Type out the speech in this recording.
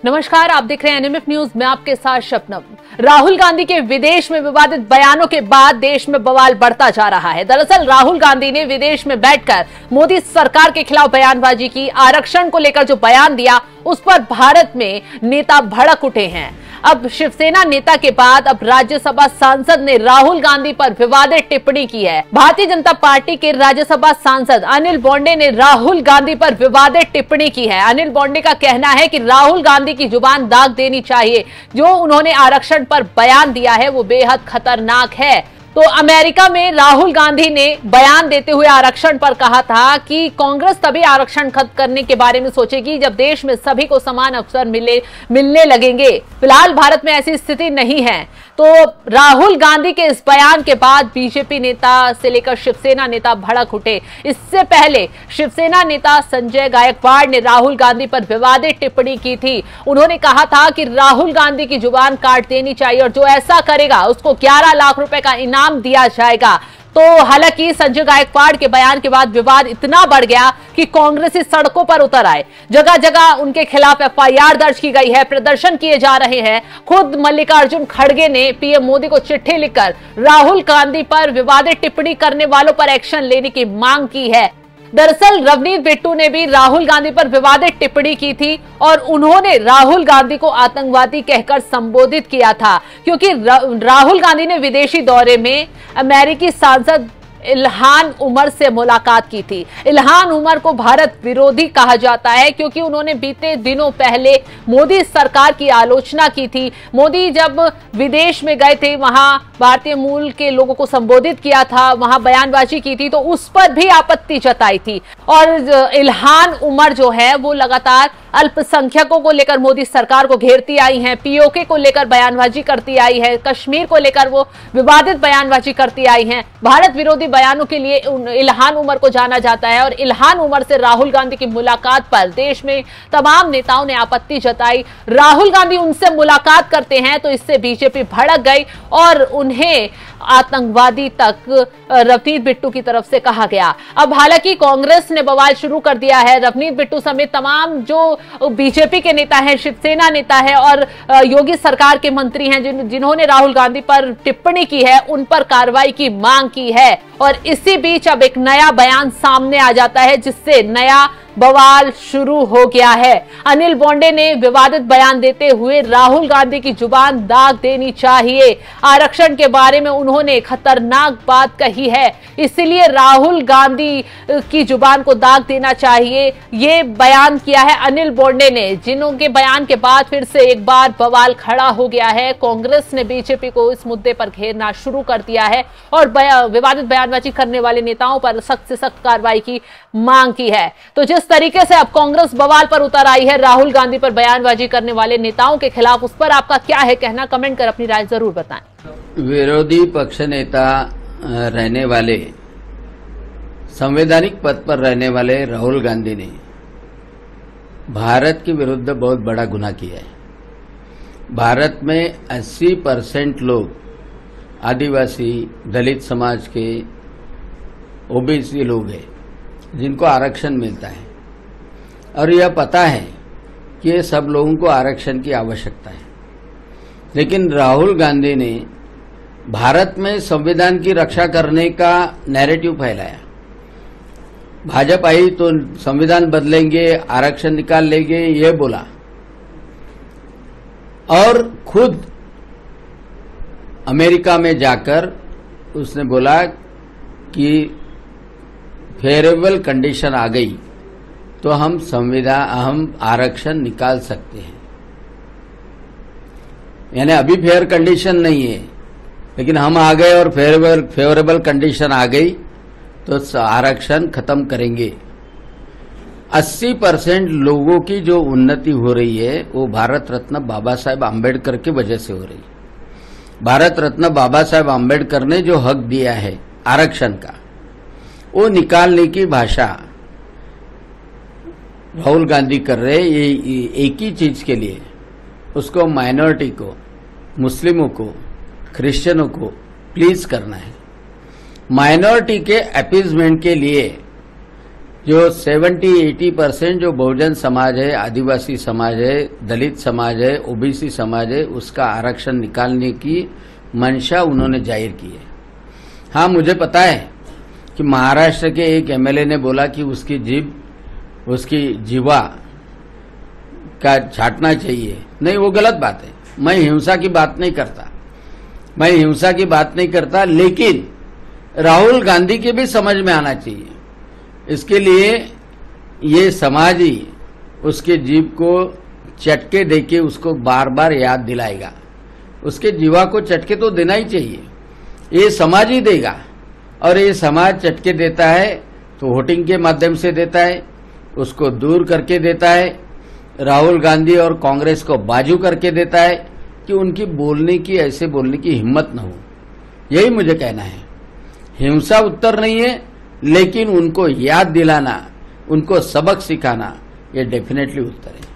नमस्कार, आप देख रहे हैं एनएमएफ न्यूज में आपके साथ शबनम। राहुल गांधी के विदेश में विवादित बयानों के बाद देश में बवाल बढ़ता जा रहा है। दरअसल राहुल गांधी ने विदेश में बैठकर मोदी सरकार के खिलाफ बयानबाजी की। आरक्षण को लेकर जो बयान दिया उस पर भारत में नेता भड़क उठे हैं। अब शिवसेना नेता के बाद अब राज्यसभा सांसद ने राहुल गांधी पर विवादित टिप्पणी की है। भारतीय जनता पार्टी के राज्यसभा सांसद अनिल बोंडे ने राहुल गांधी पर विवादित टिप्पणी की है। अनिल बोंडे का कहना है कि राहुल गांधी की जुबान दाग देनी चाहिए। जो उन्होंने आरक्षण पर बयान दिया है वो बेहद खतरनाक है। तो अमेरिका में राहुल गांधी ने बयान देते हुए आरक्षण पर कहा था कि कांग्रेस तभी आरक्षण खत्म करने के बारे में सोचेगी जब देश में सभी को समान अवसर मिलने लगेंगे। फिलहाल भारत में ऐसी स्थिति नहीं है। तो राहुल गांधी के इस बयान के बाद बीजेपी नेता से लेकर शिवसेना नेता भड़क उठे। इससे पहले शिवसेना नेता संजय गायकवाड़ ने राहुल गांधी पर विवादित टिप्पणी की थी। उन्होंने कहा था कि राहुल गांधी की जुबान काट देनी चाहिए और जो ऐसा करेगा उसको 11 लाख रुपए का इनाम दिया जाएगा। तो हालांकि संजय गायकवाड़ के बयान के बाद विवाद इतना बढ़ गया कि कांग्रेसी सड़कों पर उतर आए। जगह जगह उनके खिलाफ एफआईआर दर्ज की गई है, प्रदर्शन किए जा रहे हैं। खुद मल्लिकार्जुन खड़गे ने पीएम मोदी को चिट्ठी लिखकर राहुल गांधी पर विवादित टिप्पणी करने वालों पर एक्शन लेने की मांग की है। दरअसल रवनीत बिट्टू ने भी राहुल गांधी पर विवादित टिप्पणी की थी और उन्होंने राहुल गांधी को आतंकवादी कहकर संबोधित किया था, क्योंकि राहुल गांधी ने विदेशी दौरे में अमेरिकी सांसद इल्हान उमर से मुलाकात की थी। इल्हान उमर को भारत विरोधी कहा जाता है क्योंकि उन्होंने बीते दिनों पहले मोदी सरकार की आलोचना की थी। मोदी जब विदेश में गए थे वहां भारतीय मूल के लोगों को संबोधित किया था, वहां बयानबाजी की थी, तो उस पर भी आपत्ति जताई थी। और इल्हान उमर जो है वो लगातार अल्पसंख्यकों को लेकर मोदी सरकार को घेरती आई हैं, पीओके को लेकर बयानबाजी करती आई है, कश्मीर को लेकर वो विवादित बयानबाजी करती आई हैं। भारत विरोधी बयानों के लिए इल्हान उमर को जाना जाता है और इल्हान उमर से राहुल गांधी की मुलाकात पर देश में तमाम नेताओं ने आपत्ति जताई। राहुल गांधी उनसे मुलाकात करते हैं तो इससे बीजेपी भड़क गई और उन्हें आतंकवादी तक रवनीत बिट्टू की तरफ से कहा गया। अब हालांकि कांग्रेस ने बवाल शुरू कर दिया है। रवनीत बिट्टू समेत तमाम जो बीजेपी के नेता हैं, शिवसेना नेता है और योगी सरकार के मंत्री हैं जिन्होंने राहुल गांधी पर टिप्पणी की है, उन पर कार्रवाई की मांग की है। और इसी बीच अब एक नया बयान सामने आ जाता है जिससे नया बवाल शुरू हो गया है। अनिल बोंडे ने विवादित बयान देते हुए राहुल गांधी की जुबान दाग देनी चाहिए। आरक्षण के बारे में उन्होंने खतरनाक बात कही है, इसलिए राहुल गांधी की जुबान को दाग देना चाहिए। ये बयान किया है अनिल बोंडे ने, जिन्हों के बयान के बाद फिर से एक बार बवाल खड़ा हो गया है। कांग्रेस ने बीजेपी को इस मुद्दे पर घेरना शुरू कर दिया है और विवादित बयानबाजी करने वाले नेताओं पर सख्त से सख्त कार्रवाई की मांग की है। तो जिस तरीके से अब कांग्रेस बवाल पर उतर आई है राहुल गांधी पर बयानबाजी करने वाले नेताओं के खिलाफ, उस पर आपका क्या है कहना? कमेंट कर अपनी राय जरूर बताएं। विरोधी पक्ष नेता रहने वाले, संवैधानिक पद पर रहने वाले राहुल गांधी ने भारत के विरुद्ध बहुत बड़ा गुनाह किया है। भारत में 80% लोग आदिवासी, दलित समाज के, ओबीसी लोग हैं जिनको आरक्षण मिलता है और यह पता है कि ये सब लोगों को आरक्षण की आवश्यकता है। लेकिन राहुल गांधी ने भारत में संविधान की रक्षा करने का नैरेटिव फैलाया। भाजपा आई तो संविधान बदलेंगे, आरक्षण निकाल लेंगे, ये बोला और खुद अमेरिका में जाकर उसने बोला कि फेवरेबल कंडीशन आ गई तो हम आरक्षण निकाल सकते हैं। यानी अभी फेयर कंडीशन नहीं है, लेकिन हम आ गए और फेवरेबल कंडीशन आ गई तो आरक्षण खत्म करेंगे। 80% लोगों की जो उन्नति हो रही है वो भारत रत्न बाबा साहेब आम्बेडकर की वजह से हो रही है। भारत रत्न बाबा साहेब आम्बेडकर ने जो हक दिया है आरक्षण का, वो निकालने की भाषा राहुल गांधी कर रहे। ये एक ही चीज के लिए उसको माइनॉरिटी को, मुस्लिमों को, क्रिश्चियनों को प्लीज करना है। माइनॉरिटी के अपीजमेंट के लिए जो 70-80% जो बहुजन समाज है, आदिवासी समाज है, दलित समाज है, ओबीसी समाज है, उसका आरक्षण निकालने की मंशा उन्होंने जाहिर की है। हाँ, मुझे पता है कि महाराष्ट्र के एक एमएलए ने बोला कि उसकी जीवा का छांटना चाहिए। नहीं, वो गलत बात है। मैं हिंसा की बात नहीं करता, लेकिन राहुल गांधी के भी समझ में आना चाहिए। इसके लिए ये समाज ही उसके जीभ को चटके देके उसको बार बार याद दिलाएगा। उसके जीवा को चटके तो देना ही चाहिए, ये समाज ही देगा। और ये समाज चटके देता है तो वोटिंग के माध्यम से देता है, उसको दूर करके देता है, राहुल गांधी और कांग्रेस को बाजू करके देता है कि उनकी ऐसे बोलने की हिम्मत न हो। यही मुझे कहना है। हिंसा उत्तर नहीं है, लेकिन उनको याद दिलाना, उनको सबक सिखाना, ये डेफिनेटली उत्तर है।